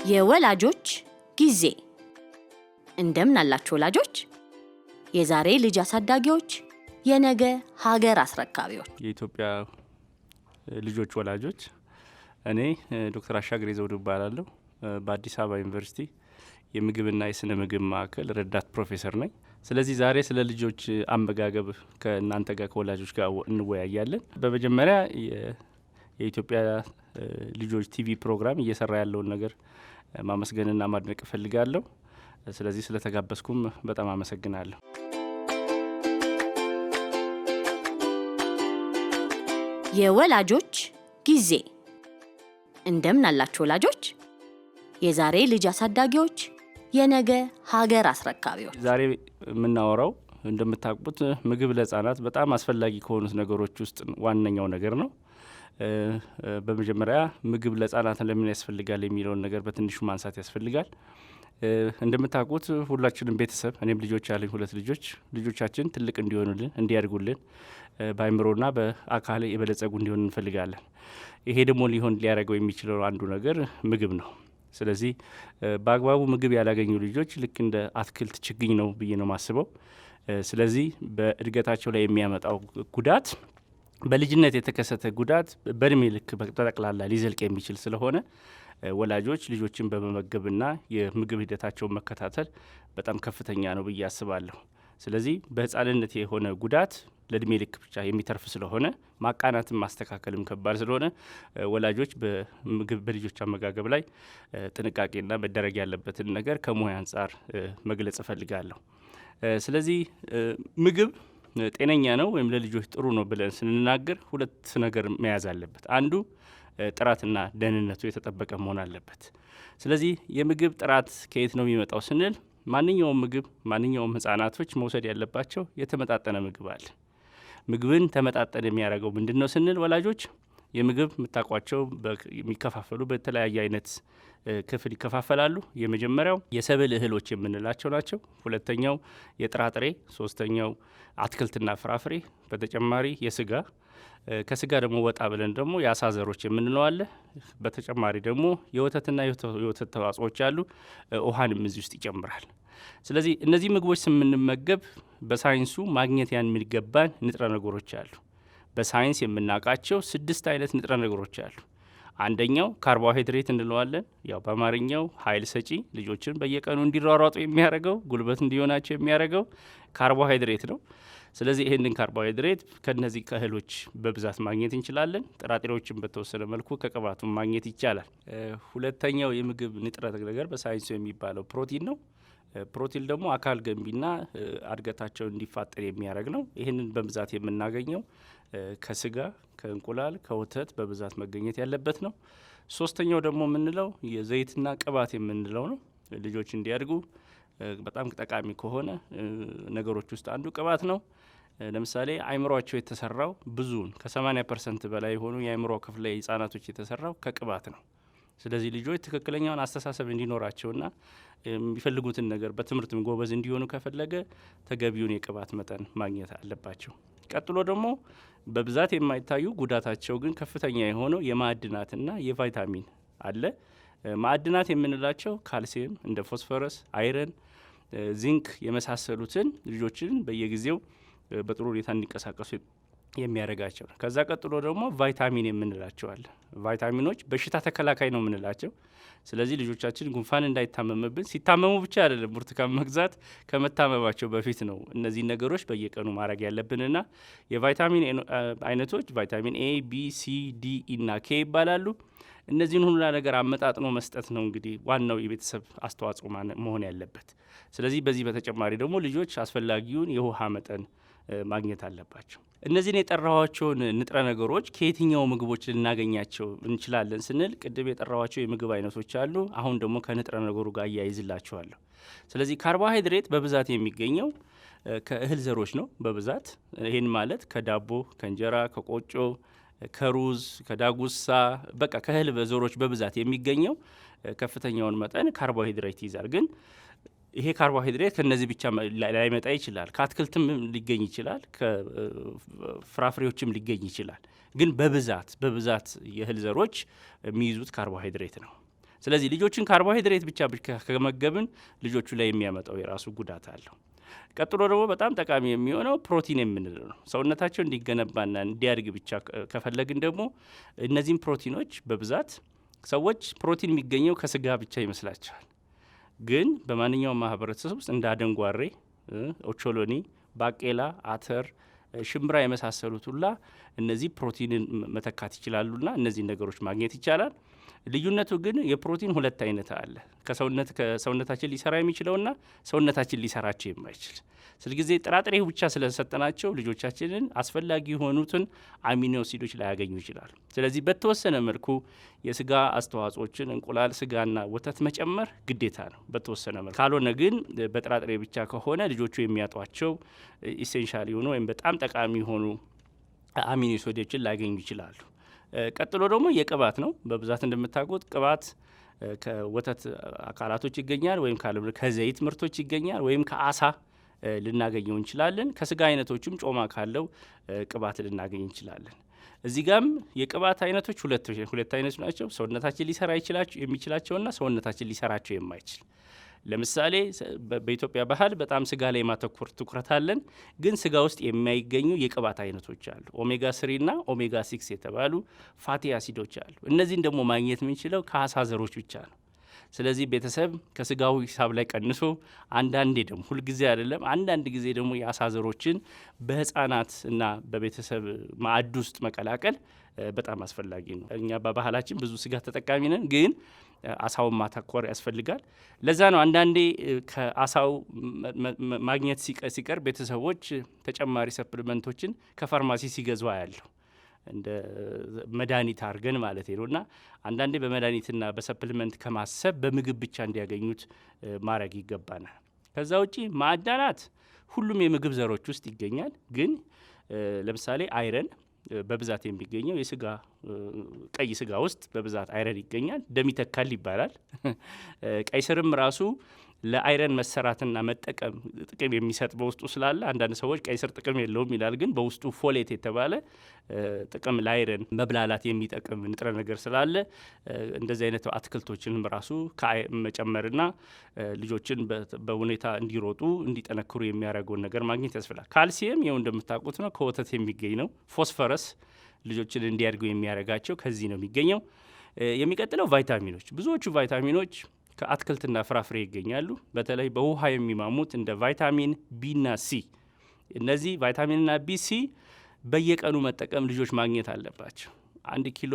የወላጆች ጊዜ እንደምን አላችሁ ወላጆች? የዛሬ ልጅ አሳዳጊዎች፣ የነገ ሀገር አስረካቢዎች። የኢትዮጵያ ልጆች ወላጆች፣ እኔ ዶክተር አሻግሬ ዘውዱ እባላለሁ። በአዲስ አበባ ዩኒቨርሲቲ የምግብና የስነ ምግብ ማዕከል ረዳት ፕሮፌሰር ነኝ። ስለዚህ ዛሬ ስለ ልጆች አመጋገብ ከእናንተ ጋር ከወላጆች ጋር እንወያያለን። በመጀመሪያ የኢትዮጵያ ልጆች ቲቪ ፕሮግራም እየሰራ ያለውን ነገር ማመስገንና ማድነቅ እፈልጋለሁ። ስለዚህ ስለተጋበዝኩም በጣም አመሰግናለሁ። የወላጆች ጊዜ እንደምን አላችሁ ወላጆች? የዛሬ ልጅ አሳዳጊዎች፣ የነገ ሀገር አስረካቢዎች። ዛሬ የምናወራው እንደምታውቁት ምግብ ለሕፃናት በጣም አስፈላጊ ከሆኑት ነገሮች ውስጥ ዋነኛው ነገር ነው። በመጀመሪያ ምግብ ለሕፃናት ለምን ያስፈልጋል የሚለውን ነገር በትንሹ ማንሳት ያስፈልጋል። እንደምታውቁት ሁላችንም ቤተሰብ፣ እኔም ልጆች ያለኝ 2 ልጆች፣ ልጆቻችን ትልቅ እንዲሆኑልን እንዲያድጉልን በአእምሮና በአካል የበለጸጉ እንዲሆን እንፈልጋለን። ይሄ ደግሞ ሊያደርገው የሚችለው አንዱ ነገር ምግብ ነው። ስለዚህ በአግባቡ ምግብ ያላገኙ ልጆች ልክ እንደ አትክልት ችግኝ ነው ብዬ ነው ማስበው። ስለዚህ በእድገታቸው ላይ የሚያመጣው ጉዳት፣ በልጅነት የተከሰተ ጉዳት በእድሜ ልክ በጠቅላላ ሊዘልቅ የሚችል ስለሆነ ወላጆች ልጆችን በመመገብና የምግብ ሂደታቸውን መከታተል በጣም ከፍተኛ ነው ብዬ አስባለሁ። ስለዚህ በህፃንነት የሆነ ጉዳት ለእድሜ ልክ ብቻ የሚተርፍ ስለሆነ ማቃናትም ማስተካከልም ከባድ ስለሆነ ወላጆች በልጆች አመጋገብ ላይ ጥንቃቄና መደረግ ያለበትን ነገር ከሙያ አንጻር መግለጽ እፈልጋለሁ። ስለዚህ ምግብ ጤነኛ ነው ወይም ለልጆች ጥሩ ነው ብለን ስንናገር 2 ነገር መያዝ አለበት። አንዱ ጥራትና ደህንነቱ የተጠበቀ መሆን አለበት። ስለዚህ የምግብ ጥራት ከየት ነው የሚመጣው ስንል ማንኛውም ምግብ ማንኛውም ህጻናቶች መውሰድ ያለባቸው የተመጣጠነ ምግብ አለ። ምግብን ተመጣጠነ የሚያደርገው ምንድን ነው ስንል ወላጆች የምግብ የምታውቋቸው የሚከፋፈሉ በተለያየ አይነት ክፍል ይከፋፈላሉ። የመጀመሪያው የሰብል እህሎች የምንላቸው ናቸው። ሁለተኛው የጥራጥሬ፣ ሶስተኛው አትክልትና ፍራፍሬ፣ በተጨማሪ የስጋ፣ ከስጋ ደግሞ ወጣ ብለን ደግሞ የአሳ ዘሮች የምንለው አለ። በተጨማሪ ደግሞ የወተትና የወተት ተዋጽኦች አሉ። ውሃንም እዚህ ውስጥ ይጨምራል። ስለዚህ እነዚህ ምግቦች ስንመገብ በሳይንሱ ማግኘት የሚገባን ንጥረ ነገሮች አሉ። በሳይንስ የምናውቃቸው 6 አይነት ንጥረ ነገሮች አሉ። አንደኛው ካርቦሃይድሬት እንለዋለን። ያው በአማርኛው ኃይል ሰጪ፣ ልጆችን በየቀኑ እንዲሯሯጡ የሚያደርገው ጉልበት እንዲሆናቸው የሚያደርገው ካርቦሃይድሬት ነው። ስለዚህ ይህንን ካርቦሃይድሬት ከነዚህ ከእህሎች በብዛት ማግኘት እንችላለን። ጥራጥሬዎችን በተወሰነ መልኩ ከቅባቱን ማግኘት ይቻላል። ሁለተኛው የምግብ ንጥረ ነገር በሳይንሱ የሚባለው ፕሮቲን ነው። ፕሮቲን ደግሞ አካል ገንቢና እድገታቸውን እንዲፋጠን የሚያደርግ ነው። ይህንን በብዛት የምናገኘው ከስጋ፣ ከእንቁላል፣ ከወተት በብዛት መገኘት ያለበት ነው። ሶስተኛው ደግሞ የምንለው የዘይትና ቅባት የምንለው ነው። ልጆች እንዲያድጉ በጣም ጠቃሚ ከሆነ ነገሮች ውስጥ አንዱ ቅባት ነው። ለምሳሌ አእምሯቸው የተሰራው ብዙውን ከ80% በላይ የሆኑ የአእምሮ ክፍል ላይ ህጻናቶች የተሰራው ከቅባት ነው። ስለዚህ ልጆች ትክክለኛውን አስተሳሰብ እንዲኖራቸውና የሚፈልጉትን ነገር በትምህርትም ጎበዝ እንዲሆኑ ከፈለገ ተገቢውን የቅባት መጠን ማግኘት አለባቸው። ቀጥሎ ደግሞ በብዛት የማይታዩ ጉዳታቸው ግን ከፍተኛ የሆነው የማዕድናትና የቫይታሚን አለ። ማዕድናት የምንላቸው ካልሲየም፣ እንደ ፎስፈረስ፣ አይረን፣ ዚንክ የመሳሰሉትን ልጆችን በየጊዜው በጥሩ ሁኔታ እንዲንቀሳቀሱ የሚያደርጋቸው ነው። ከዛ ቀጥሎ ደግሞ ቫይታሚን የምንላቸው አለ። ቫይታሚኖች በሽታ ተከላካይ ነው የምንላቸው። ስለዚህ ልጆቻችን ጉንፋን እንዳይታመምብን፣ ሲታመሙ ብቻ አይደለም ብርቱካን መግዛት፣ ከመታመማቸው በፊት ነው እነዚህ ነገሮች በየቀኑ ማድረግ ያለብንና የቫይታሚን አይነቶች ቫይታሚን ኤ፣ ቢ፣ ሲ፣ ዲ እና ኬ ይባላሉ። እነዚህን ሁሉ ነገር አመጣጥኖ መስጠት ነው እንግዲህ ዋናው የቤተሰብ አስተዋጽኦ መሆን ያለበት። ስለዚህ በዚህ በተጨማሪ ደግሞ ልጆች አስፈላጊውን የውሃ መጠን ማግኘት አለባቸው። እነዚህን የጠራኋቸውን ንጥረ ነገሮች ከየትኛው ምግቦች ልናገኛቸው እንችላለን ስንል ቅድም የጠራኋቸው የምግብ አይነቶች አሉ። አሁን ደግሞ ከንጥረ ነገሩ ጋር እያይዝላቸዋለሁ። ስለዚህ ካርቦሃይድሬት በብዛት የሚገኘው ከእህል ዘሮች ነው በብዛት። ይህን ማለት ከዳቦ፣ ከእንጀራ፣ ከቆጮ፣ ከሩዝ፣ ከዳጉሳ፣ በቃ ከእህል ዘሮች በብዛት የሚገኘው ከፍተኛውን መጠን ካርቦሃይድሬት ይይዛል። ግን ይሄ ካርቦሃይድሬት ከነዚህ ብቻ ላይመጣ ይችላል። ከአትክልትም ሊገኝ ይችላል፣ ከፍራፍሬዎችም ሊገኝ ይችላል። ግን በብዛት የእህል ዘሮች የሚይዙት ካርቦሃይድሬት ነው። ስለዚህ ልጆችን ካርቦሃይድሬት ብቻ ከመገብን ልጆቹ ላይ የሚያመጣው የራሱ ጉዳት አለው። ቀጥሎ ደግሞ በጣም ጠቃሚ የሚሆነው ፕሮቲን የምንለው ነው። ሰውነታቸው እንዲገነባና እንዲያድግ ብቻ ከፈለግን ደግሞ እነዚህም ፕሮቲኖች በብዛት ሰዎች ፕሮቲን የሚገኘው ከስጋ ብቻ ይመስላቸዋል። ግን በማንኛውም ማህበረሰብ ውስጥ እንደ አደንጓሬ፣ ኦቾሎኒ፣ ባቄላ፣ አተር፣ ሽምብራ የመሳሰሉት ሁላ እነዚህ ፕሮቲንን መተካት ይችላሉና እነዚህ ነገሮች ማግኘት ይቻላል። ልዩነቱ ግን የፕሮቲን ሁለት አይነት አለ። ከሰውነታችን ሊሰራ የሚችለውና ሰውነታችን ሊሰራቸው የማይችል። ስለዚህ ጥራጥሬ ብቻ ስለሰጠናቸው ልጆቻችንን አስፈላጊ የሆኑትን አሚኖ አሲዶች ላያገኙ ይችላሉ። ስለዚህ በተወሰነ መልኩ የስጋ አስተዋጽኦችን እንቁላል፣ ስጋና ወተት መጨመር ግዴታ ነው በተወሰነ መልኩ። ካልሆነ ግን በጥራጥሬ ብቻ ከሆነ ልጆቹ የሚያጧቸው ኢሴንሻል የሆኑ ወይም በጣም ጠቃሚ የሆኑ አሚኖ አሲዶችን ላያገኙ ይችላሉ። ቀጥሎ ደግሞ የቅባት ነው። በብዛት እንደምታውቁት ቅባት ከወተት አካላቶች ይገኛል፣ ወይም ከዘይት ምርቶች ይገኛል፣ ወይም ከአሳ ልናገኘው እንችላለን። ከስጋ አይነቶችም ጮማ ካለው ቅባት ልናገኝ እንችላለን። እዚህ ጋም የቅባት አይነቶች ሁለት አይነት ናቸው። ሰውነታችን ሊሰራ የሚችላቸውና ሰውነታችን ሊሰራቸው የማይችል። ለምሳሌ በኢትዮጵያ ባህል በጣም ስጋ ላይ ማተኮር ትኩረት አለን። ግን ስጋ ውስጥ የማይገኙ የቅባት አይነቶች አሉ። ኦሜጋ 3 እና ኦሜጋ 6 የተባሉ ፋቲ አሲዶች አሉ። እነዚህን ደግሞ ማግኘት የምንችለው ከአሳ ዘሮች ብቻ ነው። ስለዚህ ቤተሰብ ከስጋው ሂሳብ ላይ ቀንሶ አንዳንዴ ደግሞ ሁልጊዜ አይደለም፣ አንዳንድ ጊዜ ደግሞ የአሳ ዘሮችን በህፃናት እና በቤተሰብ ማዕድ ውስጥ መቀላቀል በጣም አስፈላጊ ነው። እኛ በባህላችን ብዙ ስጋ ተጠቃሚ ነን፣ ግን አሳውን ማተኮር ያስፈልጋል። ለዛ ነው አንዳንዴ ከአሳው ማግኘት ሲቀር ቤተሰቦች ተጨማሪ ሰፕሊመንቶችን ከፋርማሲ ሲገዙ ያለው እንደ መድኃኒት አድርገን ማለት ነው። እና አንዳንዴ በመድኃኒትና በሰፕሊመንት ከማሰብ በምግብ ብቻ እንዲያገኙት ማድረግ ይገባናል። ከዛ ውጪ ማዕድናት ሁሉም የምግብ ዘሮች ውስጥ ይገኛል። ግን ለምሳሌ አይረን በብዛት የሚገኘው ቀይ ስጋ ውስጥ በብዛት አይረን ይገኛል። ደም ይተካል ይባላል። ቀይ ስርም ራሱ ለአይረን መሰራትና መጠቀም ጥቅም የሚሰጥ በውስጡ ስላለ አንዳንድ ሰዎች ቀይ ስር ጥቅም የለውም ይላል። ግን በውስጡ ፎሌት የተባለ ጥቅም ለአይረን መብላላት የሚጠቅም ንጥረ ነገር ስላለ እንደዚህ አይነት አትክልቶችንም ራሱ መጨመርና ልጆችን በሁኔታ እንዲሮጡ እንዲጠነክሩ የሚያደርገውን ነገር ማግኘት ያስፈልጋል። ካልሲየም ይኸው እንደምታውቁት ነው፣ ከወተት የሚገኝ ነው። ፎስፈረስ ልጆችን እንዲያድጉ የሚያደርጋቸው ከዚህ ነው የሚገኘው። የሚቀጥለው ቫይታሚኖች፣ ብዙዎቹ ቫይታሚኖች ከአትክልትና ፍራፍሬ ይገኛሉ። በተለይ በውሃ የሚማሙት እንደ ቫይታሚን ቢና ሲ። እነዚህ ቫይታሚንና ቢሲ በየቀኑ መጠቀም ልጆች ማግኘት አለባቸው። 1 ኪሎ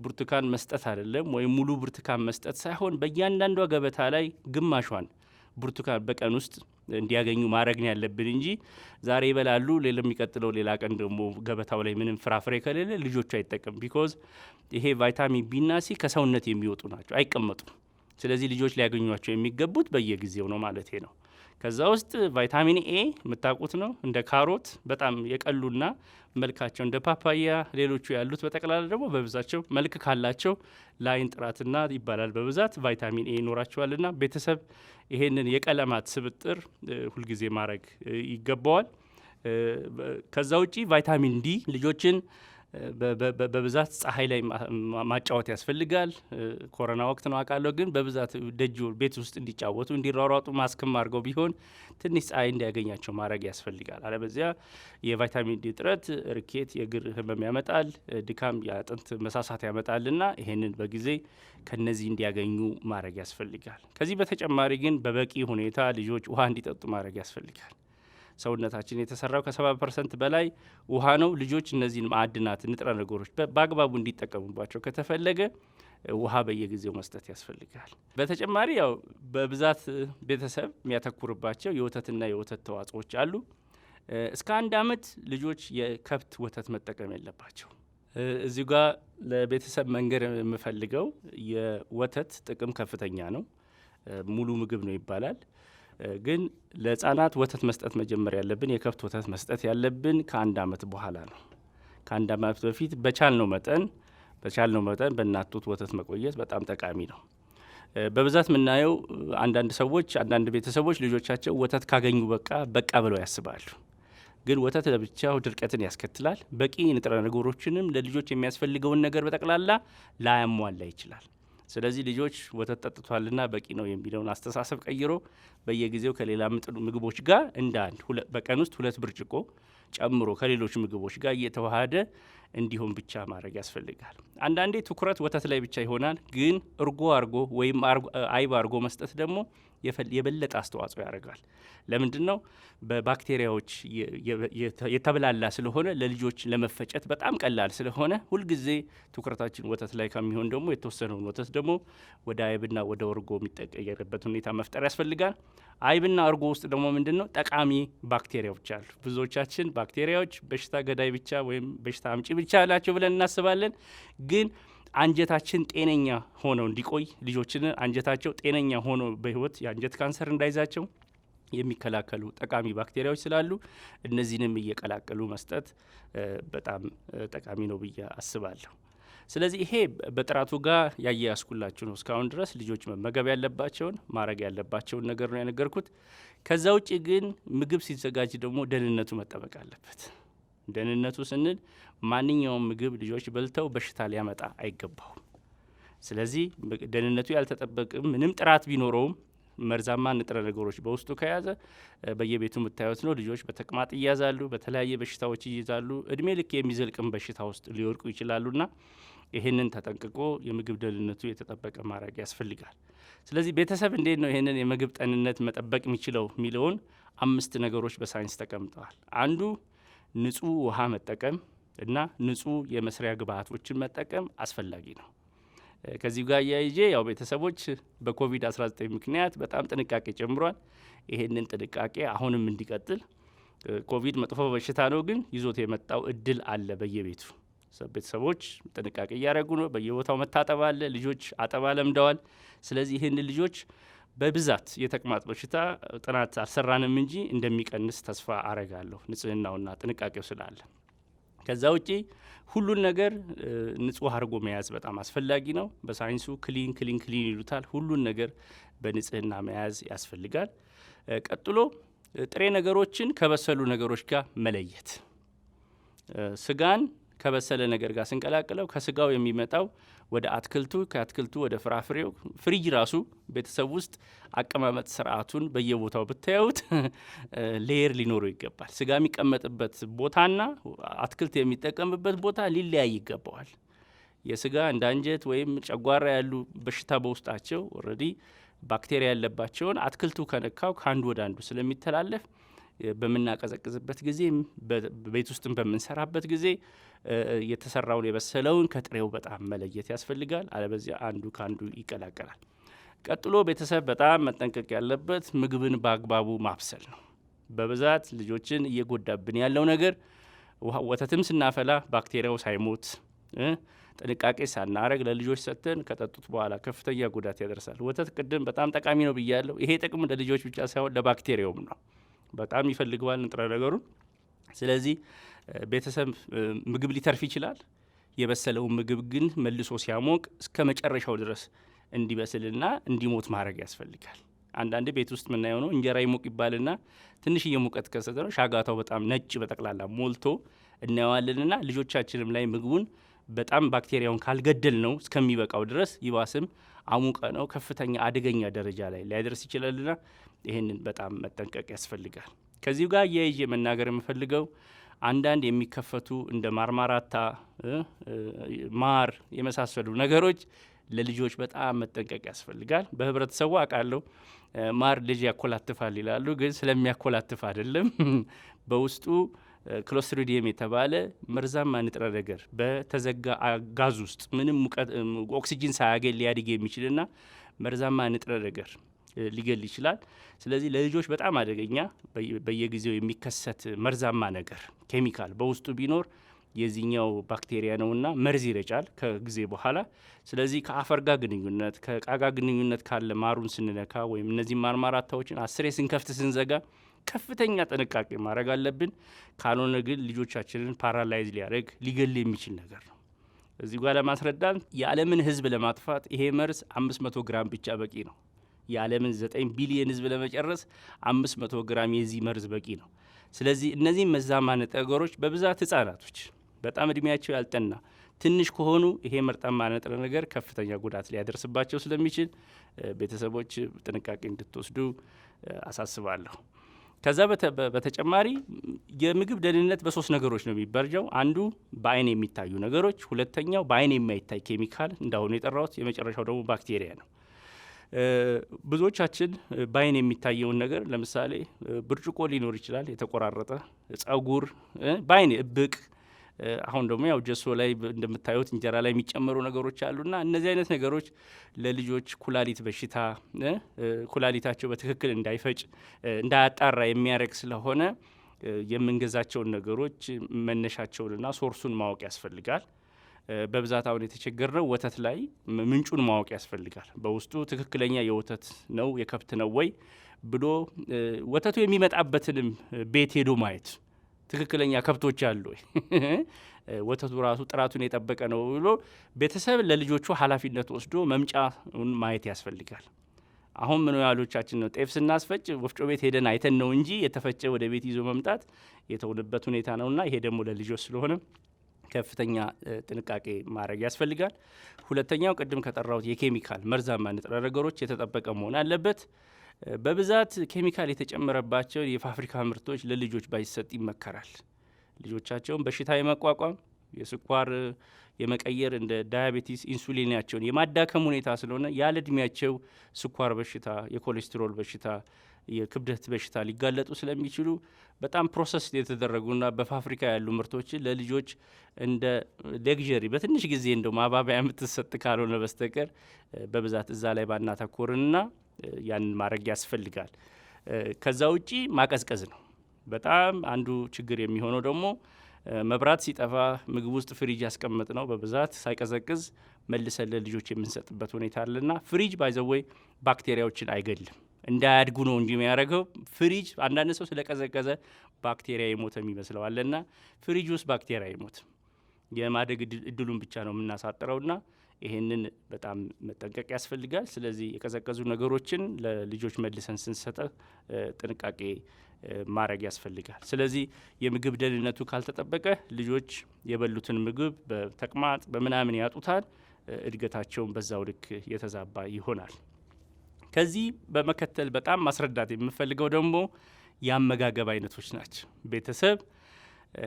ብርቱካን መስጠት አይደለም፣ ወይም ሙሉ ብርቱካን መስጠት ሳይሆን በእያንዳንዷ ገበታ ላይ ግማሿን ብርቱካን በቀን ውስጥ እንዲያገኙ ማድረግ ነው ያለብን እንጂ ዛሬ ይበላሉ፣ የሚቀጥለው ሌላ ቀን ደግሞ ገበታው ላይ ምንም ፍራፍሬ ከሌለ ልጆቹ አይጠቀም። ቢኮዝ ይሄ ቫይታሚን ቢና ሲ ከሰውነት የሚወጡ ናቸው፣ አይቀመጡም። ስለዚህ ልጆች ሊያገኟቸው የሚገቡት በየጊዜው ነው ማለት ነው። ከዛ ውስጥ ቫይታሚን ኤ የምታውቁት ነው። እንደ ካሮት በጣም የቀሉና መልካቸው እንደ ፓፓያ ሌሎቹ ያሉት በጠቅላላ ደግሞ በብዛቸው መልክ ካላቸው ለአይን ጥራትና ይባላል በብዛት ቫይታሚን ኤ ይኖራቸዋልና ቤተሰብ ይሄንን የቀለማት ስብጥር ሁልጊዜ ማድረግ ይገባዋል። ከዛ ውጪ ቫይታሚን ዲ ልጆችን በብዛት ፀሐይ ላይ ማጫወት ያስፈልጋል። ኮሮና ወቅት ነው አውቃለሁ፣ ግን በብዛት ቤት ውስጥ እንዲጫወቱ እንዲሯሯጡ ማስክም አድርገው ቢሆን ትንሽ ፀሐይ እንዲያገኛቸው ማድረግ ያስፈልጋል። አለበዚያ የቫይታሚን ዲ እጥረት ርኬት፣ የእግር ህመም ያመጣል፣ ድካም፣ የአጥንት መሳሳት ያመጣልና ይሄንን በጊዜ ከነዚህ እንዲያገኙ ማድረግ ያስፈልጋል። ከዚህ በተጨማሪ ግን በበቂ ሁኔታ ልጆች ውሃ እንዲጠጡ ማድረግ ያስፈልጋል። ሰውነታችን የተሰራው ከ70% በላይ ውሃ ነው። ልጆች እነዚህን ማዕድናት፣ ንጥረ ነገሮች በአግባቡ እንዲጠቀሙባቸው ከተፈለገ ውሃ በየጊዜው መስጠት ያስፈልጋል። በተጨማሪ ያው በብዛት ቤተሰብ የሚያተኩርባቸው የወተትና የወተት ተዋጽኦች አሉ። እስከ 1 ዓመት ልጆች የከብት ወተት መጠቀም የለባቸው። እዚሁ ጋር ለቤተሰብ መንገር የምፈልገው የወተት ጥቅም ከፍተኛ ነው። ሙሉ ምግብ ነው ይባላል። ግን ለህፃናት ወተት መስጠት መጀመር ያለብን፣ የከብት ወተት መስጠት ያለብን ከ1 ዓመት በኋላ ነው። ከ1 ዓመት በፊት በቻልነው መጠን በእናት ጡት ወተት መቆየት በጣም ጠቃሚ ነው። በብዛት የምናየው አንዳንድ ቤተሰቦች ልጆቻቸው ወተት ካገኙ በቃ ብለው ያስባሉ። ግን ወተት ለብቻው ድርቀትን ያስከትላል። በቂ ንጥረ ነገሮችንም ለልጆች የሚያስፈልገውን ነገር በጠቅላላ ላያሟላ ይችላል። ስለዚህ ልጆች ወተት ጠጥቷልና በቂ ነው የሚለውን አስተሳሰብ ቀይሮ በየጊዜው ከሌላ ምግቦች ጋር እንደ አንድ በቀን ውስጥ 2 ብርጭቆ ጨምሮ ከሌሎች ምግቦች ጋር እየተዋሃደ እንዲሁም ብቻ ማድረግ ያስፈልጋል። አንዳንዴ ትኩረት ወተት ላይ ብቻ ይሆናል፣ ግን እርጎ አርጎ ወይም አይብ አርጎ መስጠት ደግሞ የበለጠ አስተዋጽኦ ያደርጋል። ለምንድን ነው? በባክቴሪያዎች የተብላላ ስለሆነ ለልጆች ለመፈጨት በጣም ቀላል ስለሆነ ሁልጊዜ ትኩረታችን ወተት ላይ ከሚሆን ደግሞ የተወሰነውን ወተት ደግሞ ወደ አይብና ወደ እርጎ የሚቀየርበት ሁኔታ መፍጠር ያስፈልጋል። አይብና እርጎ ውስጥ ደግሞ ምንድን ነው ጠቃሚ ባክቴሪያዎች አሉ። ብዙዎቻችን ባክቴሪያዎች በሽታ ገዳይ ብቻ ወይም በሽታ አምጪ ብቻ ናቸው ብለን እናስባለን። ግን አንጀታችን ጤነኛ ሆነው እንዲቆይ ልጆችን አንጀታቸው ጤነኛ ሆኖ በህይወት የአንጀት ካንሰር እንዳይዛቸው የሚከላከሉ ጠቃሚ ባክቴሪያዎች ስላሉ እነዚህንም እየቀላቀሉ መስጠት በጣም ጠቃሚ ነው ብዬ አስባለሁ። ስለዚህ ይሄ በጥራቱ ጋር ያያያዝኩላችሁ ነው። እስካሁን ድረስ ልጆች መመገብ ያለባቸውን ማድረግ ያለባቸውን ነገር ነው ያነገርኩት። ከዛ ውጭ ግን ምግብ ሲዘጋጅ ደግሞ ደህንነቱ መጠበቅ አለበት። ደህንነቱ ስንል ማንኛውም ምግብ ልጆች በልተው በሽታ ሊያመጣ አይገባውም። ስለዚህ ደህንነቱ ያልተጠበቀ ምንም ጥራት ቢኖረውም መርዛማ ንጥረ ነገሮች በውስጡ ከያዘ በየቤቱ የምታዩት ነው። ልጆች በተቅማጥ ይያዛሉ፣ በተለያየ በሽታዎች ይይዛሉ። እድሜ ልክ የሚዘልቅም በሽታ ውስጥ ሊወድቁ ይችላሉና ይህንን ተጠንቅቆ የምግብ ደህንነቱ የተጠበቀ ማድረግ ያስፈልጋል። ስለዚህ ቤተሰብ እንዴት ነው ይህንን የምግብ ጤንነት መጠበቅ የሚችለው የሚለውን 5 ነገሮች በሳይንስ ተቀምጠዋል። አንዱ ንጹህ ውሃ መጠቀም እና ንጹህ የመስሪያ ግብዓቶችን መጠቀም አስፈላጊ ነው። ከዚህ ጋር እያይዤ ያው ቤተሰቦች በኮቪድ-19 ምክንያት በጣም ጥንቃቄ ጨምሯል። ይሄንን ጥንቃቄ አሁንም እንዲቀጥል። ኮቪድ መጥፎ በሽታ ነው፣ ግን ይዞት የመጣው እድል አለ። በየቤቱ ቤተሰቦች ጥንቃቄ እያደረጉ ነው። በየቦታው መታጠብ አለ። ልጆች አጠባ ለምደዋል። ስለዚህ ይህንን ልጆች በብዛት የተቅማጥ በሽታ ጥናት አልሰራንም እንጂ እንደሚቀንስ ተስፋ አረጋለሁ፣ ንጽህናውና ጥንቃቄው ስላለ። ከዛ ውጪ ሁሉን ነገር ንጹህ አድርጎ መያዝ በጣም አስፈላጊ ነው። በሳይንሱ ክሊን ይሉታል። ሁሉን ነገር በንጽህና መያዝ ያስፈልጋል። ቀጥሎ ጥሬ ነገሮችን ከበሰሉ ነገሮች ጋር መለየት። ስጋን ከበሰለ ነገር ጋር ስንቀላቅለው ከስጋው የሚመጣው ወደ አትክልቱ፣ ከአትክልቱ ወደ ፍራፍሬው፣ ፍሪጅ ራሱ ቤተሰብ ውስጥ አቀማመጥ ስርዓቱን በየቦታው ብታዩት ሌየር ሊኖረው ይገባል። ስጋ የሚቀመጥበት ቦታና አትክልት የሚጠቀምበት ቦታ ሊለያይ ይገባዋል። የስጋ እንደ አንጀት ወይም ጨጓራ ያሉ በሽታ በውስጣቸው ኦልሬዲ ባክቴሪያ ያለባቸውን አትክልቱ ከነካው ከአንዱ ወደ አንዱ ስለሚተላለፍ በምናቀዘቅዝበት ጊዜ ቤት ውስጥም በምንሰራበት ጊዜ የተሰራውን የበሰለውን ከጥሬው በጣም መለየት ያስፈልጋል። አለበዚያ አንዱ ከአንዱ ይቀላቀላል። ቀጥሎ ቤተሰብ በጣም መጠንቀቅ ያለበት ምግብን በአግባቡ ማብሰል ነው። በብዛት ልጆችን እየጎዳብን ያለው ነገር ወተትም ስናፈላ ባክቴሪያው ሳይሞት ጥንቃቄ ሳናረግ ለልጆች ሰጥተን ከጠጡት በኋላ ከፍተኛ ጉዳት ያደርሳል። ወተት ቅድም በጣም ጠቃሚ ነው ብያለሁ። ይሄ ጥቅም ለልጆች ብቻ ሳይሆን ለባክቴሪያውም ነው። በጣም ይፈልገዋል ንጥረ ነገሩን። ስለዚህ ቤተሰብ ምግብ ሊተርፍ ይችላል። የበሰለውን ምግብ ግን መልሶ ሲያሞቅ እስከ መጨረሻው ድረስ እንዲበስልና እንዲሞት ማድረግ ያስፈልጋል። አንዳንድ ቤት ውስጥ የምናየው ነው። እንጀራ ይሞቅ ይባልና ትንሽዬ ሙቀት ከሰጠ ነው ሻጋታው በጣም ነጭ በጠቅላላ ሞልቶ እናየዋለንና ልጆቻችንም ላይ ምግቡን በጣም ባክቴሪያውን ካልገደል ነው እስከሚበቃው ድረስ ይባስም አሙቀ ነው ከፍተኛ አደገኛ ደረጃ ላይ ሊያደርስ ይችላልና ይህንን በጣም መጠንቀቅ ያስፈልጋል። ከዚሁ ጋር የይዤ መናገር የምፈልገው አንዳንድ የሚከፈቱ እንደ ማርማራታ፣ ማር የመሳሰሉ ነገሮች ለልጆች በጣም መጠንቀቅ ያስፈልጋል። በህብረተሰቡ አውቃለሁ ማር ልጅ ያኮላትፋል ይላሉ፣ ግን ስለሚያኮላትፍ አይደለም። በውስጡ ክሎስትሪዲየም የተባለ መርዛማ ንጥረ ነገር በተዘጋ ጋዝ ውስጥ ምንም ኦክሲጂን ሳያገኝ ሊያድግ የሚችልና መርዛማ ንጥረ ነገር ሊገል ይችላል። ስለዚህ ለልጆች በጣም አደገኛ በየጊዜው የሚከሰት መርዛማ ነገር ኬሚካል በውስጡ ቢኖር የዚህኛው ባክቴሪያ ነውና መርዝ ይረጫል ከጊዜ በኋላ። ስለዚህ ከአፈር ጋር ግንኙነት ከእቃ ጋር ግንኙነት ካለ ማሩን ስንነካ ወይም እነዚህ ማርማራታዎችን 10 ስንከፍት ስንዘጋ ከፍተኛ ጥንቃቄ ማድረግ አለብን። ካልሆነ ግን ልጆቻችንን ፓራላይዝ ሊያደርግ ሊገል የሚችል ነገር ነው። እዚህ ጋር ለማስረዳት የዓለምን ሕዝብ ለማጥፋት ይሄ መርዝ 500 ግራም ብቻ በቂ ነው። የዓለምን 9 ቢሊየን ሕዝብ ለመጨረስ 500 ግራም የዚህ መርዝ በቂ ነው። ስለዚህ እነዚህ መርዛማ ንጥረ ነገሮች በብዛት ህጻናቶች፣ በጣም እድሜያቸው ያልጠና ትንሽ ከሆኑ ይሄ መርጠማ ንጥረ ነገር ከፍተኛ ጉዳት ሊያደርስባቸው ስለሚችል ቤተሰቦች ጥንቃቄ እንድትወስዱ አሳስባለሁ። ከዛ በተጨማሪ የምግብ ደህንነት በ3 ነገሮች ነው የሚበርጀው። አንዱ በአይን የሚታዩ ነገሮች፣ ሁለተኛው በአይን የማይታይ ኬሚካል እንዳሁኑ የጠራሁት፣ የመጨረሻው ደግሞ ባክቴሪያ ነው። ብዙዎቻችን በአይን የሚታየውን ነገር ለምሳሌ ብርጭቆ ሊኖር ይችላል፣ የተቆራረጠ ጸጉር፣ በአይን እብቅ፣ አሁን ደግሞ ያው ጀሶ ላይ እንደምታዩት እንጀራ ላይ የሚጨመሩ ነገሮች አሉና እነዚህ አይነት ነገሮች ለልጆች ኩላሊት በሽታ ኩላሊታቸው በትክክል እንዳይፈጭ እንዳያጣራ የሚያደርግ ስለሆነ የምንገዛቸውን ነገሮች መነሻቸውንና ሶርሱን ማወቅ ያስፈልጋል። በብዛት አሁን የተቸገርነው ወተት ላይ ምንጩን ማወቅ ያስፈልጋል። በውስጡ ትክክለኛ የወተት ነው የከብት ነው ወይ ብሎ ወተቱ የሚመጣበትንም ቤት ሄዶ ማየት፣ ትክክለኛ ከብቶች አሉ ወይ ወተቱ ራሱ ጥራቱን የጠበቀ ነው ብሎ ቤተሰብ ለልጆቹ ኃላፊነት ወስዶ መምጫውን ማየት ያስፈልጋል። አሁን ምን ያህሎቻችን ነው ጤፍ ስናስፈጭ ወፍጮ ቤት ሄደን አይተን ነው እንጂ የተፈጨ ወደ ቤት ይዞ መምጣት የተውንበት ሁኔታ ነውና ይሄ ደግሞ ለልጆች ስለሆነ ከፍተኛ ጥንቃቄ ማድረግ ያስፈልጋል። ሁለተኛው ቅድም ከጠራሁት የኬሚካል መርዛማ ንጥረ ነገሮች የተጠበቀ መሆን አለበት። በብዛት ኬሚካል የተጨመረባቸው የፋብሪካ ምርቶች ለልጆች ባይሰጥ ይመከራል። ልጆቻቸውን በሽታ የመቋቋም የስኳር የመቀየር እንደ ዳያቤቲስ ኢንሱሊናቸውን የማዳከም ሁኔታ ስለሆነ ያለ እድሜያቸው ስኳር በሽታ፣ የኮሌስትሮል በሽታ፣ የክብደት በሽታ ሊጋለጡ ስለሚችሉ በጣም ፕሮሰስ የተደረጉና በፋብሪካ ያሉ ምርቶችን ለልጆች እንደ ሌግዠሪ በትንሽ ጊዜ እንደው ማባቢያ የምትሰጥ ካልሆነ በስተቀር በብዛት እዛ ላይ ባናተኮርንና ያንን ማድረግ ያስፈልጋል። ከዛ ውጪ ማቀዝቀዝ ነው። በጣም አንዱ ችግር የሚሆነው ደግሞ መብራት ሲጠፋ ምግብ ውስጥ ፍሪጅ ያስቀመጥ ነው በብዛት ሳይቀዘቅዝ መልሰን ለልጆች የምንሰጥበት ሁኔታ አለና ፍሪጅ ባይዘወይ ባክቴሪያዎችን አይገልም፣ እንዳያድጉ ነው እንጂ የሚያደርገው። ፍሪጅ አንዳንድ ሰው ስለቀዘቀዘ ባክቴሪያ የሞተ የሚመስለው አለና ፍሪጅ ውስጥ ባክቴሪያ የሞት የማደግ እድሉን ብቻ ነው የምናሳጥረውና ይሄንን በጣም መጠንቀቅ ያስፈልጋል። ስለዚህ የቀዘቀዙ ነገሮችን ለልጆች መልሰን ስንሰጠ ጥንቃቄ ማድረግ ያስፈልጋል። ስለዚህ የምግብ ደህንነቱ ካልተጠበቀ ልጆች የበሉትን ምግብ በተቅማጥ በምናምን ያጡታል፣ እድገታቸውን በዛው ልክ የተዛባ ይሆናል። ከዚህ በመከተል በጣም ማስረዳት የምፈልገው ደግሞ የአመጋገብ አይነቶች ናቸው። ቤተሰብ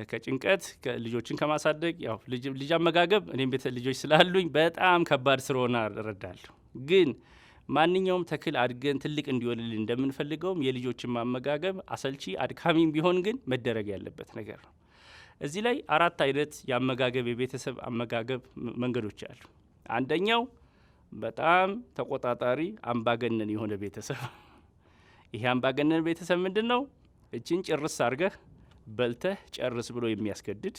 ከጭንቀት ልጆችን ከማሳደግ ያው ልጅ አመጋገብ እኔም ልጆች ስላሉኝ በጣም ከባድ ስለሆነ እረዳለሁ። ግን ማንኛውም ተክል አድገን ትልቅ እንዲሆንልን እንደምንፈልገውም የልጆችን ማመጋገብ አሰልቺ አድካሚም ቢሆን ግን መደረግ ያለበት ነገር ነው። እዚህ ላይ 4 አይነት የአመጋገብ የቤተሰብ አመጋገብ መንገዶች አሉ። አንደኛው በጣም ተቆጣጣሪ አምባገነን የሆነ ቤተሰብ። ይሄ አምባገነን ቤተሰብ ምንድን ነው? እችን ጭርስ አድርገህ በልተህ ጨርስ ብሎ የሚያስገድድ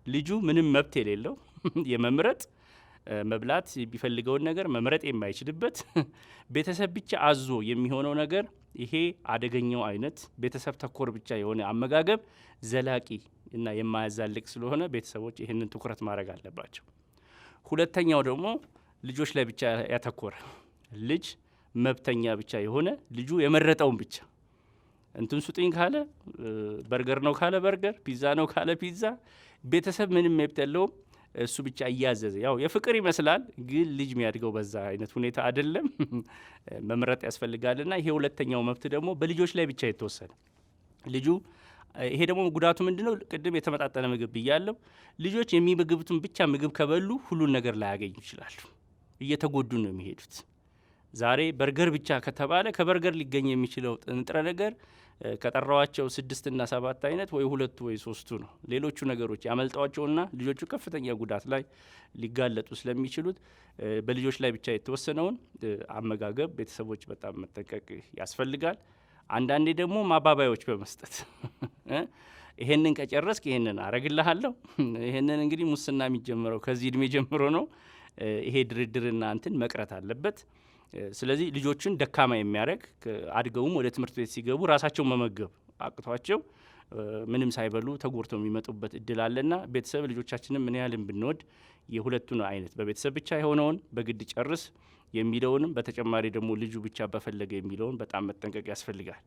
ልጁ ምንም መብት የሌለው የመምረጥ መብላት የሚፈልገውን ነገር መምረጥ የማይችልበት ቤተሰብ ብቻ አዞ የሚሆነው ነገር። ይሄ አደገኛው አይነት ቤተሰብ ተኮር ብቻ የሆነ አመጋገብ ዘላቂ እና የማያዛልቅ ስለሆነ ቤተሰቦች ይህንን ትኩረት ማድረግ አለባቸው። ሁለተኛው ደግሞ ልጆች ላይ ብቻ ያተኮረ ልጅ መብተኛ ብቻ የሆነ ልጁ የመረጠውን ብቻ እንትን ስጡኝ ካለ በርገር ነው ካለ በርገር፣ ፒዛ ነው ካለ ፒዛ፣ ቤተሰብ ምንም መብት የለውም እሱ ብቻ እያዘዘ ያው የፍቅር ይመስላል፣ ግን ልጅ የሚያድገው በዛ አይነት ሁኔታ አይደለም። መምረጥ ያስፈልጋልና ይሄ ሁለተኛው መብት ደግሞ በልጆች ላይ ብቻ የተወሰነ ልጁ ይሄ ደግሞ ጉዳቱ ምንድነው? ቅድም የተመጣጠነ ምግብ ብያለሁ። ልጆች የሚመገቡትን ብቻ ምግብ ከበሉ ሁሉን ነገር ላያገኙ ይችላሉ። እየተጎዱ ነው የሚሄዱት። ዛሬ በርገር ብቻ ከተባለ ከበርገር ሊገኝ የሚችለው ንጥረ ነገር ከጠራዋቸው 6 እና 7 አይነት ወይ 2 ወይ 3 ነው። ሌሎቹ ነገሮች ያመልጧቸውና ልጆቹ ከፍተኛ ጉዳት ላይ ሊጋለጡ ስለሚችሉት በልጆች ላይ ብቻ የተወሰነውን አመጋገብ ቤተሰቦች በጣም መጠንቀቅ ያስፈልጋል። አንዳንዴ ደግሞ ማባባዮች በመስጠት ይሄንን ከጨረስክ ይሄንን አረግልሃለሁ። ይሄንን እንግዲህ ሙስና የሚጀምረው ከዚህ እድሜ ጀምሮ ነው። ይሄ ድርድርና እንትን መቅረት አለበት። ስለዚህ ልጆችን ደካማ የሚያደርግ አድገውም ወደ ትምህርት ቤት ሲገቡ ራሳቸውን መመገብ አቅቷቸው ምንም ሳይበሉ ተጎርተው የሚመጡበት እድል አለና ቤተሰብ ልጆቻችንን ምን ያህልን ብንወድ የሁለቱን አይነት በቤተሰብ ብቻ የሆነውን በግድ ጨርስ የሚለውንም በተጨማሪ ደግሞ ልጁ ብቻ በፈለገ የሚለውን በጣም መጠንቀቅ ያስፈልጋል።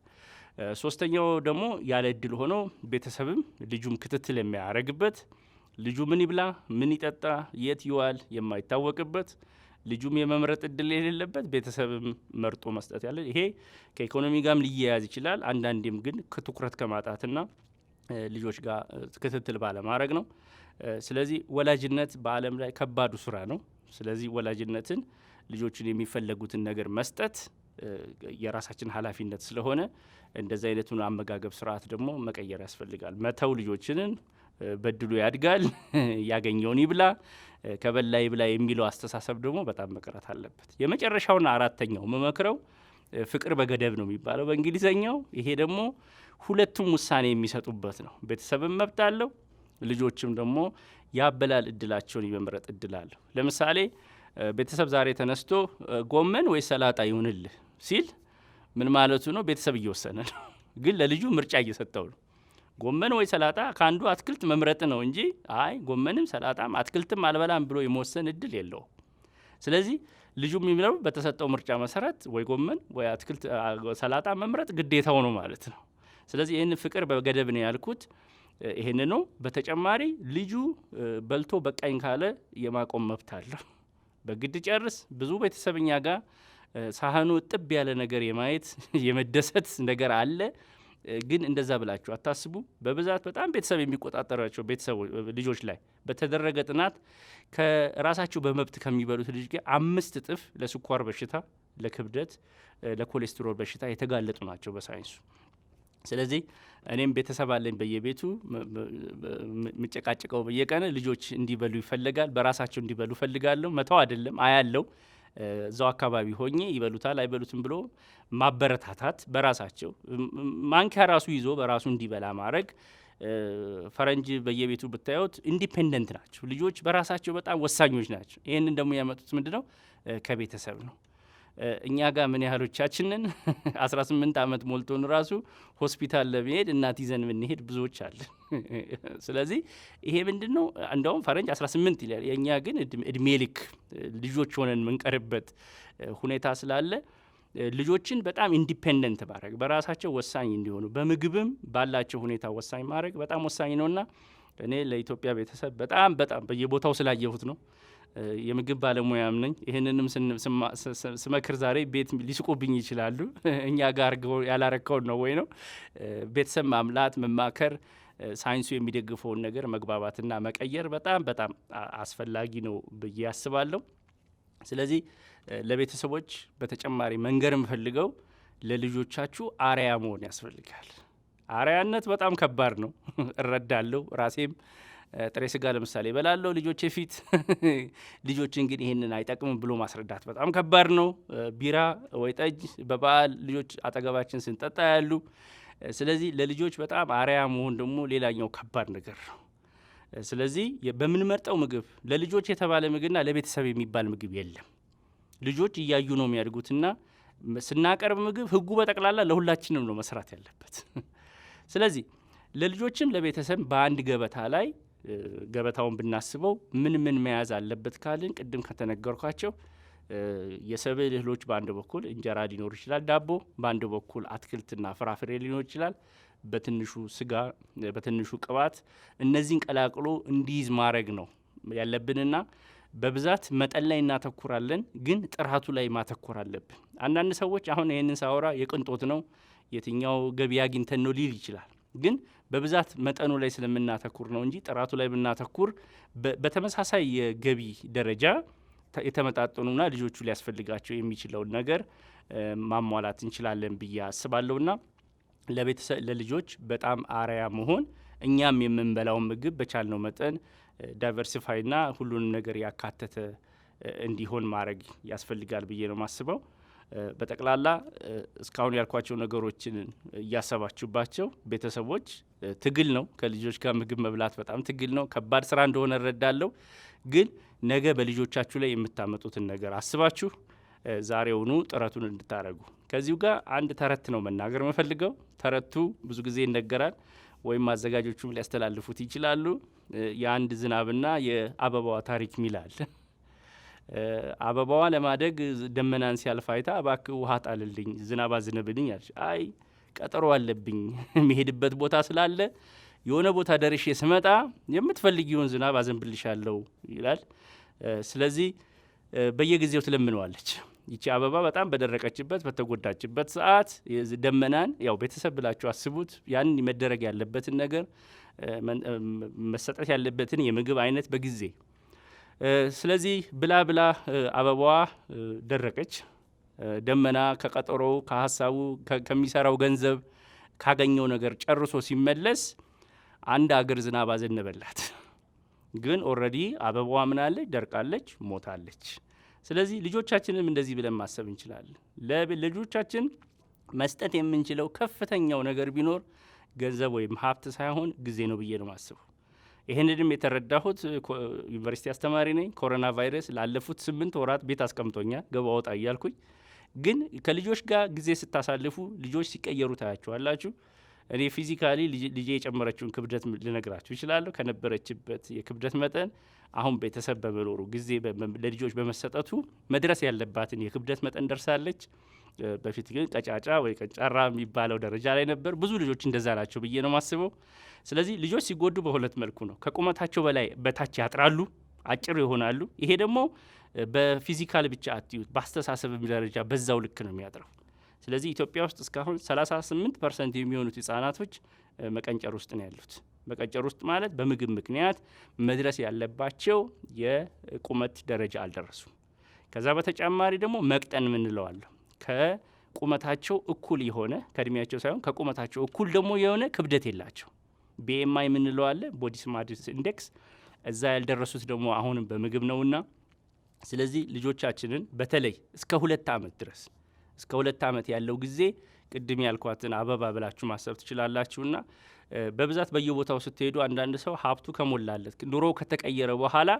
ሶስተኛው ደግሞ ያለ እድል ሆኖ ቤተሰብም ልጁም ክትትል የሚያደርግበት ልጁ ምን ይብላ ምን ይጠጣ የት ይዋል የማይታወቅበት ልጁም የመምረጥ እድል የሌለበት ቤተሰብም መርጦ መስጠት ያለ ይሄ ከኢኮኖሚ ጋርም ሊያያዝ ይችላል። አንዳንዴም ግን ከትኩረት ከማጣትና ልጆች ጋር ክትትል ባለማድረግ ነው። ስለዚህ ወላጅነት በዓለም ላይ ከባዱ ስራ ነው። ስለዚህ ወላጅነትን ልጆችን የሚፈለጉትን ነገር መስጠት የራሳችን ኃላፊነት ስለሆነ እንደዚህ አይነቱን አመጋገብ ስርዓት ደግሞ መቀየር ያስፈልጋል። መተው ልጆችንን በድሉ ያድጋል ያገኘውን ይብላ ከበላ ይብላ የሚለው አስተሳሰብ ደግሞ በጣም መቀረት አለበት። የመጨረሻውና አራተኛው መመክረው ፍቅር በገደብ ነው የሚባለው በእንግሊዘኛው። ይሄ ደግሞ ሁለቱም ውሳኔ የሚሰጡበት ነው። ቤተሰብም መብት አለው፣ ልጆችም ደግሞ ያበላል እድላቸውን የመምረጥ እድል አለው። ለምሳሌ ቤተሰብ ዛሬ ተነስቶ ጎመን ወይ ሰላጣ ይሁንልህ ሲል ምን ማለቱ ነው? ቤተሰብ እየወሰነ ነው፣ ግን ለልጁ ምርጫ እየሰጠው ነው። ጎመን ወይ ሰላጣ ከአንዱ አትክልት መምረጥ ነው እንጂ አይ ጎመንም ሰላጣም አትክልትም አልበላም ብሎ የመወሰን እድል የለውም። ስለዚህ ልጁ የሚለው በተሰጠው ምርጫ መሰረት ወይ ጎመን ወይ አትክልት ሰላጣ መምረጥ ግዴታው ነው ማለት ነው። ስለዚህ ይህን ፍቅር በገደብ ነው ያልኩት ይህን ነው። በተጨማሪ ልጁ በልቶ በቃኝ ካለ የማቆም መብት አለው። በግድ ጨርስ ብዙ ቤተሰብኛ ጋር ሳህኑ ጥብ ያለ ነገር የማየት የመደሰት ነገር አለ። ግን እንደዛ ብላችሁ አታስቡ። በብዛት በጣም ቤተሰብ የሚቆጣጠራቸው ልጆች ላይ በተደረገ ጥናት ከራሳቸው በመብት ከሚበሉት ልጅ ጋር 5 እጥፍ ለስኳር በሽታ፣ ለክብደት፣ ለኮሌስትሮል በሽታ የተጋለጡ ናቸው በሳይንሱ። ስለዚህ እኔም ቤተሰብ አለኝ በየቤቱ ምጨቃጭቀው በየቀን ልጆች እንዲበሉ ይፈልጋል፣ በራሳቸው እንዲበሉ ፈልጋለሁ። መተው አይደለም አያለው እዛው አካባቢ ሆኜ ይበሉታል አይበሉትም ብሎ ማበረታታት፣ በራሳቸው ማንኪያ ራሱ ይዞ በራሱ እንዲበላ ማድረግ። ፈረንጅ በየቤቱ ብታዩት ኢንዲፔንደንት ናቸው ልጆች፣ በራሳቸው በጣም ወሳኞች ናቸው። ይህንን ደግሞ ያመጡት ምንድነው? ከቤተሰብ ነው። እኛ ጋር ምን ያህሎቻችንን 18 ዓመት ሞልቶን ራሱ ሆስፒታል ለመሄድ እናት ይዘን ምንሄድ ብዙዎች አለ። ስለዚህ ይሄ ምንድነው? እንደውም ፈረንጅ 18 ይላል፣ የእኛ ግን እድሜ ልክ ልጆች ሆነን የምንቀርበት ሁኔታ ስላለ ልጆችን በጣም ኢንዲፔንደንት ማድረግ፣ በራሳቸው ወሳኝ እንዲሆኑ በምግብም ባላቸው ሁኔታ ወሳኝ ማድረግ በጣም ወሳኝ ነውና እኔ ለኢትዮጵያ ቤተሰብ በጣም በየቦታው ስላየሁት ነው። የምግብ ባለሙያም ነኝ። ይህንንም ስመክር ዛሬ ቤት ሊስቁብኝ ይችላሉ። እኛ ጋር ያላረከውን ነው ወይ ነው። ቤተሰብ ማምላት፣ መማከር፣ ሳይንሱ የሚደግፈውን ነገር መግባባትና መቀየር በጣም አስፈላጊ ነው ብዬ አስባለሁ። ስለዚህ ለቤተሰቦች በተጨማሪ መንገር የምፈልገው ለልጆቻችሁ አርያ መሆን ያስፈልጋል። አርያነት በጣም ከባድ ነው እረዳለሁ። ራሴም ጥሬ ስጋ ለምሳሌ በላለው ልጆቼ ፊት ልጆች እንግዲህ ይህንን አይጠቅምም ብሎ ማስረዳት በጣም ከባድ ነው። ቢራ ወይ ጠጅ በበዓል ልጆች አጠገባችን ስንጠጣ ያሉ። ስለዚህ ለልጆች በጣም አርያ መሆን ደግሞ ሌላኛው ከባድ ነገር ነው። ስለዚህ በምንመርጠው ምግብ ለልጆች የተባለ ምግብና ለቤተሰብ የሚባል ምግብ የለም። ልጆች እያዩ ነው የሚያድጉትና ስናቀርብ ምግብ ህጉ በጠቅላላ ለሁላችንም ነው መስራት ያለበት። ስለዚህ ለልጆችም ለቤተሰብ በአንድ ገበታ ላይ ገበታውን ብናስበው ምን መያዝ አለበት ካልን ቅድም ከተነገርኳቸው የሰብል እህሎች በአንድ በኩል እንጀራ ሊኖር ይችላል፣ ዳቦ በአንድ በኩል አትክልትና ፍራፍሬ ሊኖር ይችላል፣ በትንሹ ስጋ፣ በትንሹ ቅባት፣ እነዚህን ቀላቅሎ እንዲይዝ ማድረግ ነው ያለብንና በብዛት መጠን ላይ እናተኩራለን፣ ግን ጥራቱ ላይ ማተኮር አለብን። አንዳንድ ሰዎች አሁን ይህንን ሳወራ የቅንጦት ነው የትኛው ገቢ አግኝተን ነው ሊል ይችላል። ግን በብዛት መጠኑ ላይ ስለምናተኩር ነው እንጂ ጥራቱ ላይ ብናተኩር በተመሳሳይ የገቢ ደረጃ የተመጣጠኑና ልጆቹ ሊያስፈልጋቸው የሚችለውን ነገር ማሟላት እንችላለን ብዬ አስባለሁና ለቤተሰብ ለልጆች በጣም አርያ መሆን፣ እኛም የምንበላውን ምግብ በቻልነው መጠን ዳይቨርሲፋይና ሁሉንም ነገር ያካተተ እንዲሆን ማድረግ ያስፈልጋል ብዬ ነው ማስበው። በጠቅላላ እስካሁን ያልኳቸው ነገሮችን እያሰባችሁባቸው ቤተሰቦች፣ ትግል ነው ከልጆች ጋር ምግብ መብላት በጣም ትግል ነው። ከባድ ስራ እንደሆነ እረዳለሁ። ግን ነገ በልጆቻችሁ ላይ የምታመጡትን ነገር አስባችሁ ዛሬውኑ ጥረቱን እንድታረጉ። ከዚሁ ጋር አንድ ተረት ነው መናገር የምፈልገው። ተረቱ ብዙ ጊዜ ይነገራል ወይም አዘጋጆቹም ሊያስተላልፉት ይችላሉ። የአንድ ዝናብና የአበባዋ ታሪክ ሚላል። አበባዋ ለማደግ ደመናን ሲያልፍ አይታ እባክህ ውሃ ጣልልኝ፣ ዝናብ አዝንብልኝ አለች። አይ ቀጠሮ አለብኝ፣ የሚሄድበት ቦታ ስላለ የሆነ ቦታ ደርሼ ስመጣ የምትፈልጊውን ዝናብ አዘንብልሻለሁ ይላል። ስለዚህ በየጊዜው ትለምነዋለች። ይቺ አበባ በጣም በደረቀችበት በተጎዳችበት ሰዓት ደመናን ያው ቤተሰብ ብላችሁ አስቡት። ያንን መደረግ ያለበትን ነገር መሰጠት ያለበትን የምግብ አይነት በጊዜ ስለዚህ ብላ ብላ አበባዋ ደረቀች። ደመና ከቀጠሮው ከሀሳቡ ከሚሰራው ገንዘብ ካገኘው ነገር ጨርሶ ሲመለስ አንድ አገር ዝናብ አዘነበላት። ግን ኦልሬዲ አበባዋ ምናለች? ደርቃለች፣ ሞታለች። ስለዚህ ልጆቻችንም እንደዚህ ብለን ማሰብ እንችላለን። ለልጆቻችን መስጠት የምንችለው ከፍተኛው ነገር ቢኖር ገንዘብ ወይም ሀብት ሳይሆን ጊዜ ነው ብዬ ነው ማስበው። ይህንንም የተረዳሁት ዩኒቨርሲቲ አስተማሪ ነኝ። ኮሮና ቫይረስ ላለፉት 8 ወራት ቤት አስቀምጦኛል፣ ገባ ወጣ እያልኩኝ። ግን ከልጆች ጋር ጊዜ ስታሳልፉ ልጆች ሲቀየሩ ታያቸዋላችሁ። እኔ ፊዚካሊ ልጄ የጨመረችውን ክብደት ልነግራችሁ ይችላለሁ። ከነበረችበት የክብደት መጠን አሁን ቤተሰብ በመኖሩ ጊዜ ለልጆች በመሰጠቱ መድረስ ያለባትን የክብደት መጠን ደርሳለች። በፊት ግን ቀጫጫ ወይ ቀንጫራ የሚባለው ደረጃ ላይ ነበር። ብዙ ልጆች እንደዛ ናቸው ብዬ ነው ማስበው። ስለዚህ ልጆች ሲጎዱ በሁለት መልኩ ነው። ከቁመታቸው በላይ በታች ያጥራሉ፣ አጭር ይሆናሉ። ይሄ ደግሞ በፊዚካል ብቻ አትዩት፣ በአስተሳሰብ ደረጃ በዛው ልክ ነው የሚያጥረው። ስለዚህ ኢትዮጵያ ውስጥ እስካሁን 38% የሚሆኑት ህጻናቶች መቀንጨር ውስጥ ነው ያሉት። መቀንጨር ውስጥ ማለት በምግብ ምክንያት መድረስ ያለባቸው የቁመት ደረጃ አልደረሱም። ከዛ በተጨማሪ ደግሞ መቅጠን ምንለዋለሁ ከቁመታቸው እኩል የሆነ ከእድሜያቸው ሳይሆን ከቁመታቸው እኩል ደግሞ የሆነ ክብደት የላቸው። BMI ምንለው አለ፣ ቦዲ ማስ ኢንዴክስ። እዛ ያልደረሱት ደግሞ አሁንም በምግብ ነውና ስለዚህ ልጆቻችንን በተለይ እስከ 2 ዓመት ድረስ እስከ 2 ዓመት ያለው ጊዜ ቅድም ያልኳትን አበባ ብላችሁ ማሰብ ትችላላችሁና በብዛት በየቦታው ስትሄዱ አንዳንድ ሰው ሀብቱ ከሞላለት ኑሮው ከተቀየረ በኋላ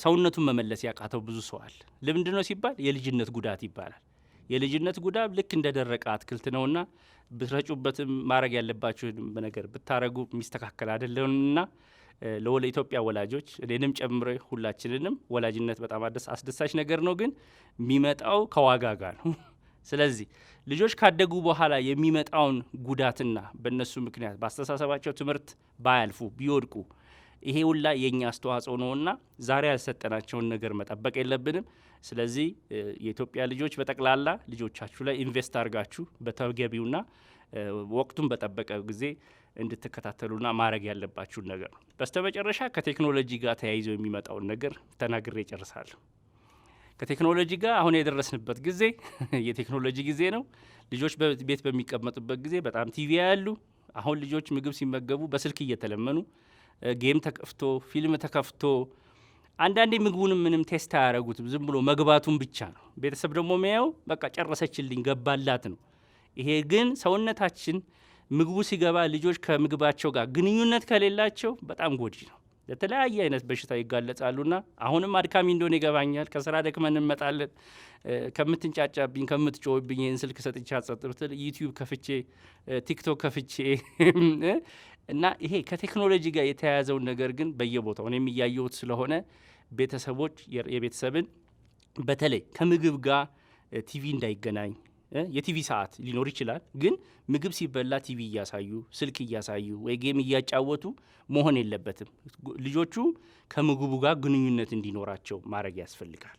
ሰውነቱን መመለስ ያቃተው ብዙ ሰው አለ። ለምንድን ነው ሲባል የልጅነት ጉዳት ይባላል። የልጅነት ጉዳት ልክ እንደደረቀ አትክልት ነውና ብትረጩበትም ማድረግ ያለባችሁ ነገር ብታረጉ የሚስተካከል አይደለምና ለኢትዮጵያ ወላጆች እኔንም ጨምሮ ሁላችንንም ወላጅነት በጣም አስደሳች ነገር ነው፣ ግን የሚመጣው ከዋጋ ጋር ነው። ስለዚህ ልጆች ካደጉ በኋላ የሚመጣውን ጉዳትና በእነሱ ምክንያት በአስተሳሰባቸው ትምህርት ባያልፉ ቢወድቁ ይሄ ሁላ የኛ አስተዋጽኦ ነውና ዛሬ ያልሰጠናቸውን ነገር መጠበቅ የለብንም። ስለዚህ የኢትዮጵያ ልጆች በጠቅላላ ልጆቻችሁ ላይ ኢንቨስት አድርጋችሁ በተገቢውና ወቅቱን በጠበቀ ጊዜ እንድትከታተሉና ማድረግ ያለባችሁን ነገር ነው። በስተመጨረሻ ከቴክኖሎጂ ጋር ተያይዘው የሚመጣውን ነገር ተናግሬ እጨርሳለሁ። ከቴክኖሎጂ ጋር አሁን የደረስንበት ጊዜ የቴክኖሎጂ ጊዜ ነው። ልጆች ቤት በሚቀመጡበት ጊዜ በጣም ቲቪ ያሉ። አሁን ልጆች ምግብ ሲመገቡ በስልክ እየተለመኑ ጌም ተከፍቶ ፊልም ተከፍቶ አንዳንዴ ምግቡንም ምንም ቴስት አያረጉትም፣ ዝም ብሎ መግባቱን ብቻ ነው። ቤተሰብ ደግሞ የሚያየው በቃ ጨረሰችልኝ ገባላት ነው። ይሄ ግን ሰውነታችን ምግቡ ሲገባ ልጆች ከምግባቸው ጋር ግንኙነት ከሌላቸው በጣም ጎጂ ነው። ለተለያየ አይነት በሽታ ይጋለጻሉና አሁንም አድካሚ እንደሆነ ይገባኛል። ከስራ ደክመን እንመጣለን። ከምትንጫጫብኝ ከምትጮህብኝ ይህን ስልክ ሰጥቼ አጸጥ ብትል ዩቲዩብ ከፍቼ ቲክቶክ ከፍቼ እና ይሄ ከቴክኖሎጂ ጋር የተያያዘውን ነገር ግን በየቦታው እኔም እያየሁት ስለሆነ ቤተሰቦች የቤተሰብን በተለይ ከምግብ ጋር ቲቪ እንዳይገናኝ የቲቪ ሰዓት ሊኖር ይችላል፣ ግን ምግብ ሲበላ ቲቪ እያሳዩ ስልክ እያሳዩ ወይ ጌም እያጫወቱ መሆን የለበትም። ልጆቹ ከምግቡ ጋር ግንኙነት እንዲኖራቸው ማድረግ ያስፈልጋል።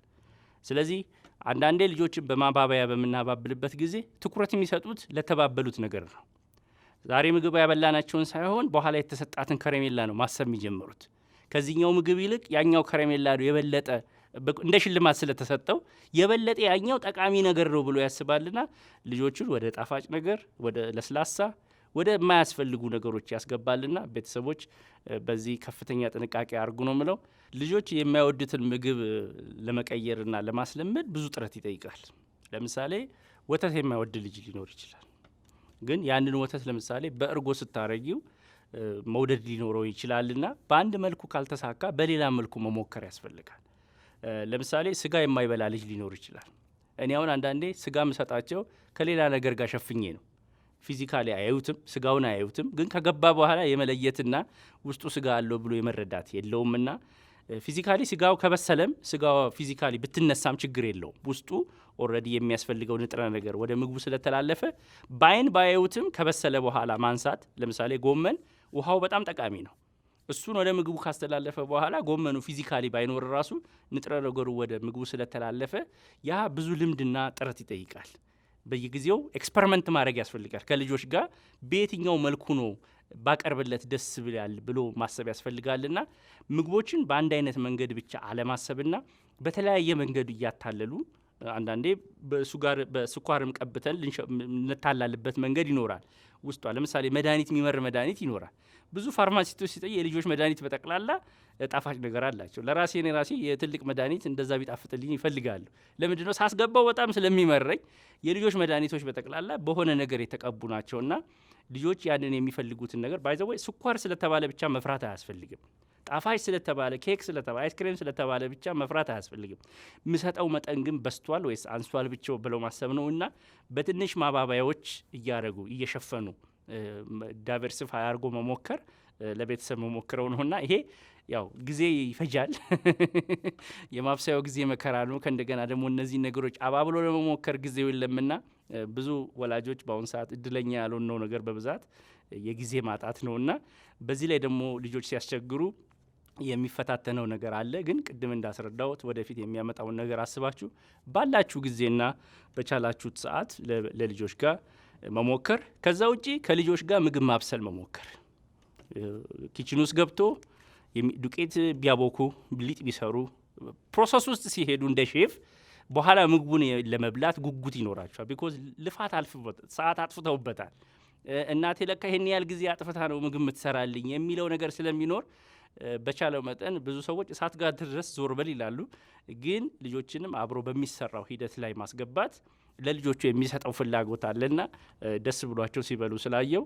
ስለዚህ አንዳንዴ ልጆችን በማባበያ በምናባብልበት ጊዜ ትኩረት የሚሰጡት ለተባበሉት ነገር ነው። ዛሬ ምግብ ያበላናቸውን ሳይሆን በኋላ የተሰጣትን ከረሜላ ነው ማሰብ የሚጀምሩት። ከዚህኛው ምግብ ይልቅ ያኛው ከረሜላ ነው የበለጠ እንደ ሽልማት ስለተሰጠው የበለጠ ያኛው ጠቃሚ ነገር ነው ብሎ ያስባልና ልጆቹን ወደ ጣፋጭ ነገር፣ ወደ ለስላሳ፣ ወደ የማያስፈልጉ ነገሮች ያስገባልና ቤተሰቦች በዚህ ከፍተኛ ጥንቃቄ አድርጉ ነው ምለው። ልጆች የማይወዱትን ምግብ ለመቀየርና ለማስለመድ ብዙ ጥረት ይጠይቃል። ለምሳሌ ወተት የማይወድ ልጅ ሊኖር ይችላል። ግን ያንን ወተት ለምሳሌ በእርጎ ስታረጊው መውደድ ሊኖረው ይችላልና በአንድ መልኩ ካልተሳካ በሌላ መልኩ መሞከር ያስፈልጋል። ለምሳሌ ስጋ የማይበላ ልጅ ሊኖር ይችላል። እኔ አሁን አንዳንዴ ስጋ ምሰጣቸው ከሌላ ነገር ጋር ሸፍኜ ነው። ፊዚካሊ አያዩትም፣ ስጋውን አያዩትም። ግን ከገባ በኋላ የመለየትና ውስጡ ስጋ አለው ብሎ የመረዳት የለውምና ፊዚካሊ ስጋው ከበሰለም ስጋው ፊዚካሊ ብትነሳም ችግር የለውም። ውስጡ ኦልሬዲ የሚያስፈልገው ንጥረ ነገር ወደ ምግቡ ስለተላለፈ በአይን ባያዩትም ከበሰለ በኋላ ማንሳት። ለምሳሌ ጎመን ውሃው በጣም ጠቃሚ ነው። እሱን ወደ ምግቡ ካስተላለፈ በኋላ ጎመኑ ፊዚካሊ ባይኖር ራሱ ንጥረ ነገሩ ወደ ምግቡ ስለተላለፈ ያ ብዙ ልምድና ጥረት ይጠይቃል። በየጊዜው ኤክስፐሪመንት ማድረግ ያስፈልጋል። ከልጆች ጋር በየትኛው መልኩ ነው ባቀርብለት ደስ ብላል ብሎ ማሰብ ያስፈልጋልና ምግቦችን በአንድ አይነት መንገድ ብቻ አለማሰብና በተለያየ መንገድ እያታለሉ አንዳንዴ በስኳርም ቀብተን እንታላልበት መንገድ ይኖራል። ውስጧ ለምሳሌ መድኃኒት የሚመር መድኃኒት ይኖራል። ብዙ ፋርማሲስቶች ሲጠይ የልጆች መድኃኒት በጠቅላላ ጣፋጭ ነገር አላቸው። ለራሴ የትልቅ መድኃኒት እንደዛ ቢጣፍጥልኝ ይፈልጋሉ። ለምንድነው ሳስገባው በጣም ስለሚመረኝ የልጆች መድኃኒቶች በጠቅላላ በሆነ ነገር የተቀቡ ናቸውና ልጆች ያንን የሚፈልጉትን ነገር ባይዘው ስኳር ስለተባለ ብቻ መፍራት አያስፈልግም። ጣፋጭ ስለተባለ ኬክ ስለተባለ አይስክሬም ስለተባለ ብቻ መፍራት አያስፈልግም። ምሰጠው መጠን ግን በስቷል ወይስ አንሷል ብቻ ብለው ማሰብ ነውና በትንሽ ማባባያዎች እያረጉ እየሸፈኑ ዳይቨርሲፋይ አድርጎ መሞከር ለቤተሰብ መሞክረው ነውና ይሄ ያው ጊዜ ይፈጃል። የማብሰያው ጊዜ መከራ ነው። ከእንደገና ደግሞ እነዚህ ነገሮች አባብሎ ለመሞከር ጊዜው የለምና ብዙ ወላጆች በአሁን ሰዓት እድለኛ ያልሆነው ነገር በብዛት የጊዜ ማጣት ነውና በዚህ ላይ ደግሞ ልጆች ሲያስቸግሩ የሚፈታተነው ነገር አለ። ግን ቅድም እንዳስረዳሁት ወደፊት የሚያመጣውን ነገር አስባችሁ ባላችሁ ጊዜና በቻላችሁት ሰዓት ለልጆች ጋር መሞከር። ከዛ ውጪ ከልጆች ጋር ምግብ ማብሰል መሞከር። ኪችን ውስጥ ገብቶ ዱቄት ቢያቦኩ ሊጥ ቢሰሩ ፕሮሰስ ውስጥ ሲሄዱ እንደ ሼፍ በኋላ ምግቡን ለመብላት ጉጉት ይኖራቸዋል። ቢኮዝ ልፋት ሰዓት አጥፍተውበታል። እናቴ ለካ ይሄን ያህል ጊዜ አጥፍታ ነው ምግብ የምትሰራልኝ የሚለው ነገር ስለሚኖር በቻለው መጠን ብዙ ሰዎች እሳት ጋር ድረስ ዞር በል ይላሉ። ግን ልጆችንም አብሮ በሚሰራው ሂደት ላይ ማስገባት ለልጆቹ የሚሰጠው ፍላጎት አለና ደስ ብሏቸው ሲበሉ ስላየው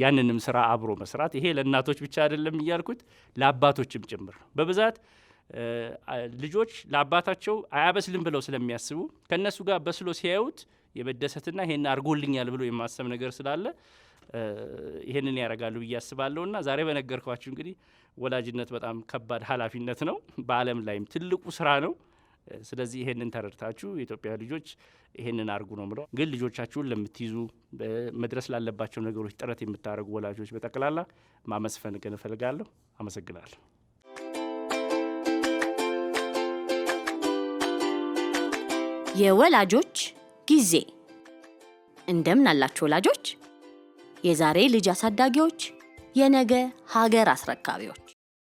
ያንንም ስራ አብሮ መስራት ይሄ ለእናቶች ብቻ አይደለም እያልኩት ለአባቶችም ጭምር በብዛት ልጆች ለአባታቸው አያበስልም ብለው ስለሚያስቡ ከነሱ ጋር በስሎ ሲያዩት የመደሰትና ይሄን አርጎልኛል ብሎ የማሰብ ነገር ስላለ ይሄንን ያረጋሉ ብዬ አስባለሁና ዛሬ በነገርኳችሁ እንግዲህ ወላጅነት በጣም ከባድ ኃላፊነት ነው። በዓለም ላይም ትልቁ ስራ ነው። ስለዚህ ይሄንን ተረድታችሁ የኢትዮጵያ ልጆች ይሄንን አርጉ ነው ምለው። ግን ልጆቻችሁን ለምትይዙ መድረስ ላለባቸው ነገሮች ጥረት የምታደርጉ ወላጆች በጠቅላላ ማመስፈን ግን እፈልጋለሁ። አመሰግናለሁ። የወላጆች ጊዜ። እንደምን አላችሁ ወላጆች? የዛሬ ልጅ አሳዳጊዎች፣ የነገ ሀገር አስረካቢዎች።